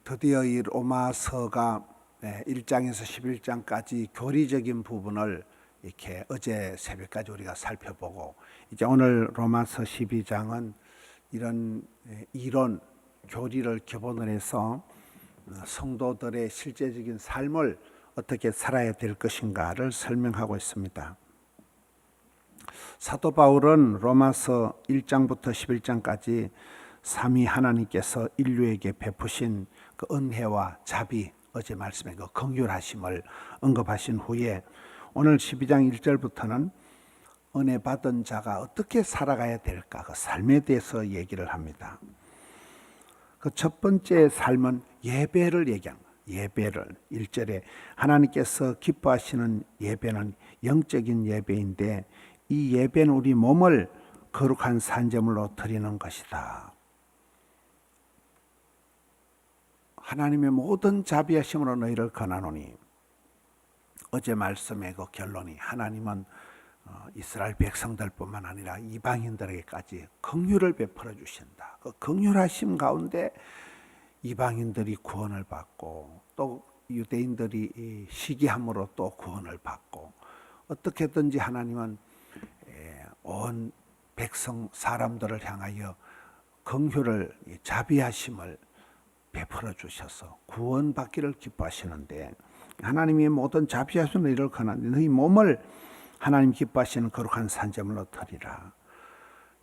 드디어 이 로마서가 1장에서 11장까지 교리적인 부분을 이렇게 어제 새벽까지 우리가 살펴보고, 이제 오늘 로마서 12장은 이런 이론, 교리를 기본으로 해서 성도들의 실제적인 삶을 어떻게 살아야 될 것인가를 설명하고 있습니다. 사도 바울은 로마서 1장부터 11장까지 삼위 하나님께서 인류에게 베푸신 그 은혜와 자비, 어제 말씀에 그 긍휼하심을 언급하신 후에 오늘 12장 1절부터는 은혜 받은 자가 어떻게 살아가야 될까, 그 삶에 대해서 얘기를 합니다. 그 첫 번째 삶은 예배를 얘기한 거예요. 예배를 1절에 하나님께서 기뻐하시는 예배는 영적인 예배인데, 이 예배는 우리 몸을 거룩한 산제물로 드리는 것이다. 하나님의 모든 자비하심으로 너희를 권하노니, 어제 말씀의 그 결론이 하나님은 이스라엘 백성들뿐만 아니라 이방인들에게까지 긍휼을 베풀어 주신다. 그 긍휼하심 가운데 이방인들이 구원을 받고, 또 유대인들이 시기함으로 또 구원을 받고, 어떻게든지 하나님은 온 백성 사람들을 향하여 긍휼을, 자비하심을 베풀어 주셔서 구원받기를 기뻐하시는데, 하나님이 모든 자비하심을 이를 권하는데 너희 몸을 하나님 기뻐하시는 거룩한 산제물로 드리라.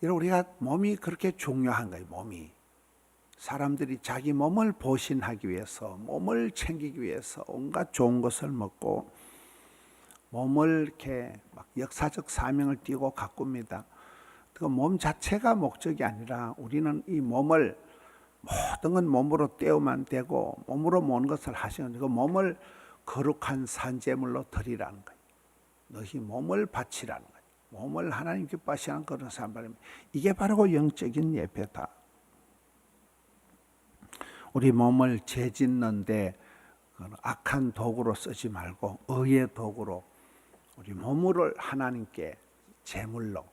이런 우리가 몸이 그렇게 중요한 거예요. 몸이 사람들이 자기 몸을 보신하기 위해서, 몸을 챙기기 위해서 온갖 좋은 것을 먹고 몸을 이렇게 막 역사적 사명을 띠고 가꿉니다. 그 몸 자체가 목적이 아니라 우리는 이 몸을 모든 건 몸으로 때우면 되고 몸으로 모든 것을 하시는, 그 몸을 거룩한 산제물로 드리라는 거예요. 너희 몸을 바치라는 거예요. 몸을 하나님 기뻐하시는 그런 삶을, 이게 바로 영적인 예배다. 우리 몸을 죄짓는데 악한 도구로 쓰지 말고 의의 도구로 우리 몸을 하나님께 제물로,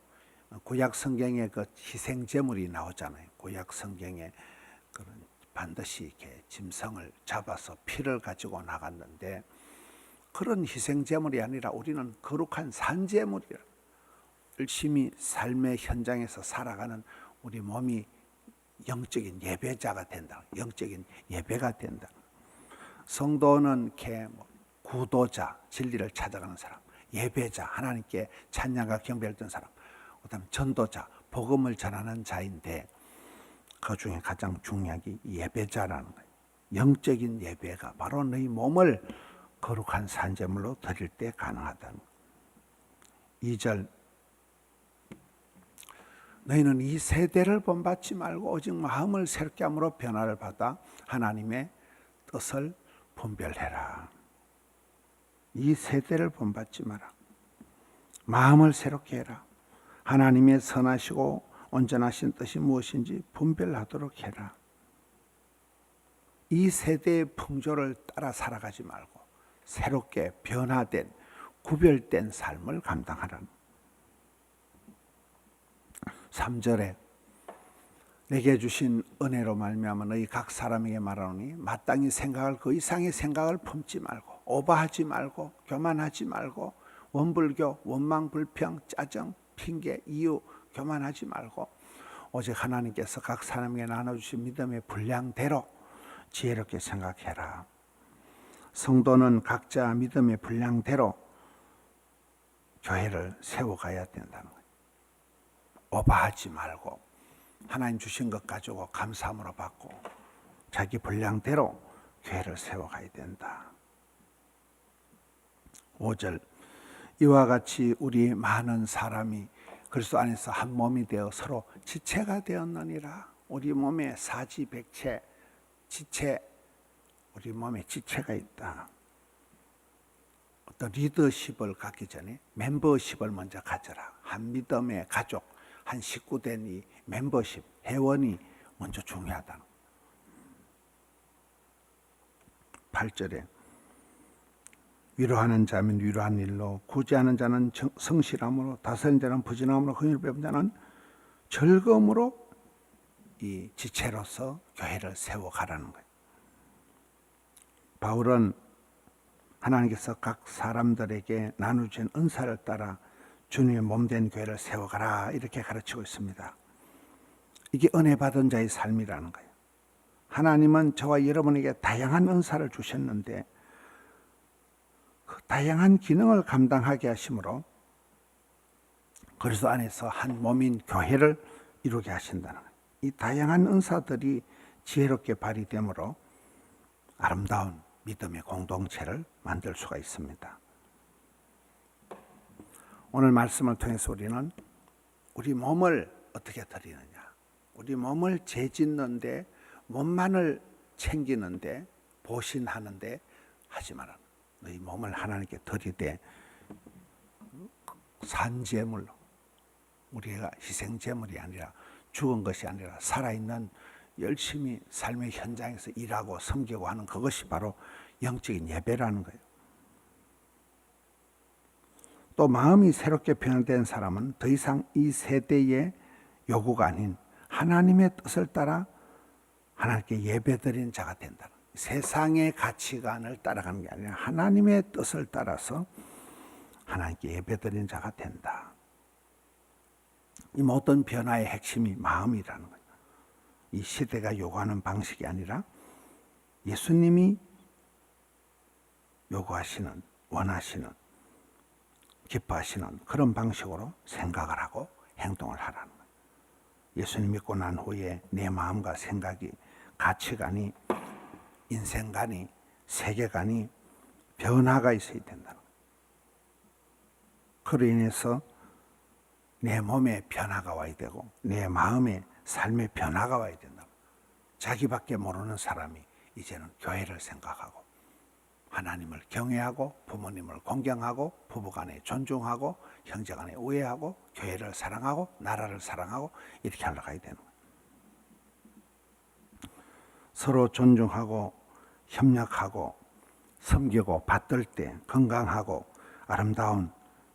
구약 성경에 그 희생 제물이 나오잖아요. 구약 성경에 그런 반드시 이렇게 짐승을 잡아서 피를 가지고 나갔는데, 그런 희생 제물이 아니라 우리는 거룩한 산제물이라, 열심히 삶의 현장에서 살아가는 우리 몸이 영적인 예배자가 된다. 영적인 예배가 된다. 성도는 이렇게 구도자, 진리를 찾아가는 사람, 예배자, 하나님께 찬양과 경배를 드리는 사람, 그다음에 전도자, 복음을 전하는 자인데, 그 중에 가장 중요한 게 예배자라는 거예요. 영적인 예배가 바로 너희 몸을 거룩한 산제물로 드릴 때 가능하다는 거예요. 2절, 너희는 이 세대를 본받지 말고 오직 마음을 새롭게 함으로 변화를 받아 하나님의 뜻을 분별해라. 이 세대를 본받지 마라. 마음을 새롭게 해라. 하나님의 선하시고 온전하신 뜻이 무엇인지 분별하도록 해라. 이 세대의 풍조를 따라 살아가지 말고 새롭게 변화된, 구별된 삶을 감당하라는. 3절에 내게 주신 은혜로 말미암아 너희 각 사람에게 말하노니 마땅히 생각할 그 이상의 생각을 품지 말고, 오버하지 말고, 교만하지 말고, 원불교, 원망, 불평, 짜증, 핑계, 이유 교만하지 말고, 오직 하나님께서 각 사람에게 나눠주신 믿음의 분량대로 지혜롭게 생각해라. 성도는 각자 믿음의 분량대로 교회를 세워가야 된다는 거예요. 오버하지 말고 하나님 주신 것 가지고 감사함으로 받고 자기 분량대로 교회를 세워가야 된다. 5절, 이와 같이 우리 많은 사람이 그리스도 안에서 한 몸이 되어 서로 지체가 되었느니라. 우리 몸에 사지백체, 지체, 우리 몸에 지체가 있다. 어떤 리더십을 갖기 전에 멤버십을 먼저 가져라. 한 믿음의 가족, 한 식구된 이 멤버십, 회원이 먼저 중요하다. 8절에 위로하는 자면 위로한 일로, 구제하는 자는 성실함으로, 다스리는 자는 부지런함으로, 긍휼을 베푸는 자는 즐거움으로 이 지체로서 교회를 세워가라는 거예요. 바울은 하나님께서 각 사람들에게 나누신 은사를 따라 주님의 몸된 교회를 세워가라 이렇게 가르치고 있습니다. 이게 은혜 받은 자의 삶이라는 거예요. 하나님은 저와 여러분에게 다양한 은사를 주셨는데 그 다양한 기능을 감당하게 하심으로 그리스도 안에서 한 몸인 교회를 이루게 하신다는 거예요. 이 다양한 은사들이 지혜롭게 발휘되므로 아름다운 믿음의 공동체를 만들 수가 있습니다. 오늘 말씀을 통해서 우리는 우리 몸을 어떻게 드리느냐, 우리 몸을 재짓는데, 몸만을 챙기는데, 보신하는데 하지 마라. 너희 몸을 하나님께 드리되 산제물로, 우리가 희생제물이 아니라 죽은 것이 아니라 살아있는 열심히 삶의 현장에서 일하고 섬기고 하는 그것이 바로 영적인 예배라는 거예요. 또 마음이 새롭게 변화된 사람은 더 이상 이 세대의 요구가 아닌 하나님의 뜻을 따라 하나님께 예배드리는 자가 된다. 세상의 가치관을 따라가는 게 아니라 하나님의 뜻을 따라서 하나님께 예배드리는 자가 된다. 이 모든 변화의 핵심이 마음이라는 거예요. 이 시대가 요구하는 방식이 아니라 예수님이 요구하시는, 원하시는, 기뻐하시는 그런 방식으로 생각을 하고 행동을 하라는 거예요. 예수님 믿고 난 후에 내 마음과 생각이, 가치관이, 인생관이, 세계관이 변화가 있어야 된다는 거예요. 그로 인해서 내 몸에 변화가 와야 되고 내 마음에 삶의 변화가 와야 된다. 자기밖에 모르는 사람이 이제는 교회를 생각하고 하나님을 경외하고 부모님을 공경하고 부부간에 존중하고 형제간에 우애하고 교회를 사랑하고 나라를 사랑하고 이렇게 올라가야 되는 거예요. 서로 존중하고 협력하고 섬기고 받들 때 건강하고 아름다운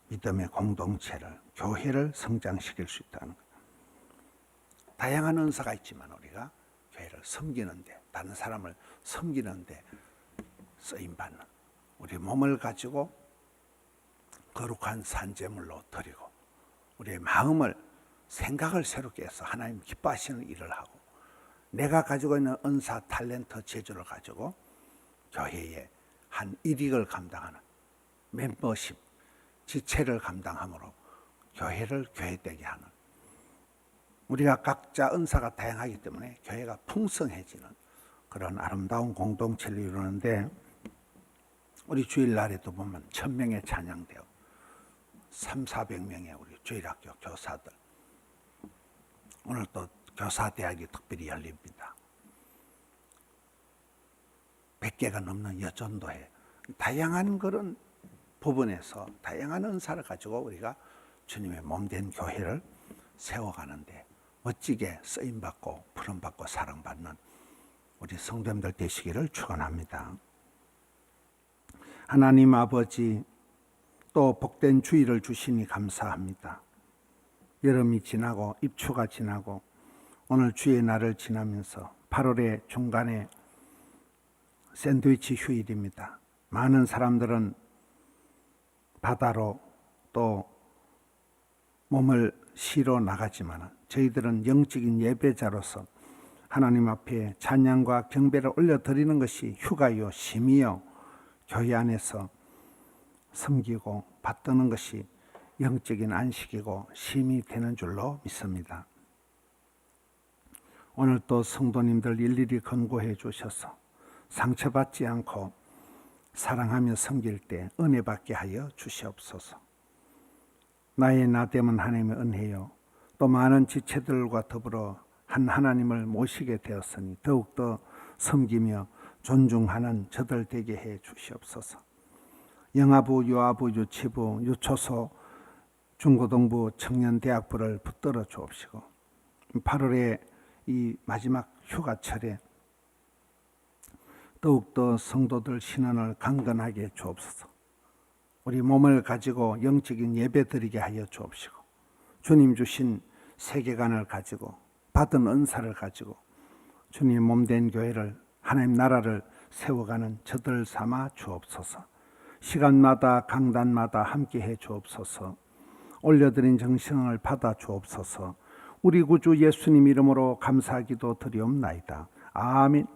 믿음의 공동체를, 교회를 성장시킬 수 있다는 거예요. 다양한 은사가 있지만 우리가 교회를 섬기는데, 다른 사람을 섬기는데 쓰임받는 우리 몸을 가지고 거룩한 산제물로 드리고 우리의 마음을, 생각을 새롭게 해서 하나님 기뻐하시는 일을 하고 내가 가지고 있는 은사, 탤런트, 재주를 가지고 교회의 한 일익을 감당하는 멤버십, 지체를 감당함으로 교회를 교회되게 하는, 우리가 각자 은사가 다양하기 때문에 교회가 풍성해지는 그런 아름다운 공동체를 이루는데, 우리 주일날에도 보면 1000명의 찬양대요, 300~400명의 우리 주일학교 교사들, 오늘 또 교사대학이 특별히 열립니다. 100개가 넘는 여전도회, 다양한 그런 부분에서 다양한 은사를 가지고 우리가 주님의 몸된 교회를 세워가는데 멋지게 쓰임받고 부름받고 사랑받는 우리 성도님들 되시기를 축원합니다. 하나님 아버지, 또 복된 주일을 주시니 감사합니다. 여름이 지나고 입추가 지나고 오늘 주의 날을 지나면서 8월의 중간에 샌드위치 휴일입니다. 많은 사람들은 바다로 또 몸을 쉬러 나가지만 저희들은 영적인 예배자로서 하나님 앞에 찬양과 경배를 올려드리는 것이 휴가요, 쉼이요, 교회 안에서 섬기고 받드는 것이 영적인 안식이고 쉼이 되는 줄로 믿습니다. 오늘 또 성도님들 일일이 권고해 주셔서 상처받지 않고 사랑하며 섬길 때 은혜 받게 하여 주시옵소서. 나의 나됨은 하나님의 은혜요, 또 많은 지체들과 더불어 한 하나님을 모시게 되었으니 더욱더 섬기며 존중하는 저들 되게 해 주시옵소서. 영아부, 유아부, 유치부, 유초소, 중고등부, 청년대학부를 붙들어 주옵시고 8월의 이 마지막 휴가철에 더욱더 성도들 신앙을 강건하게 주옵소서. 우리 몸을 가지고 영적인 예배 드리게 하여 주옵시고 주님 주신 세계관을 가지고 받은 은사를 가지고 주님 몸된 교회를, 하나님 나라를 세워가는 저들 삼아 주옵소서. 시간마다 강단마다 함께해 주옵소서. 올려드린 정성을 받아 주옵소서. 우리 구주 예수님 이름으로 감사기도 드리옵나이다. 아멘.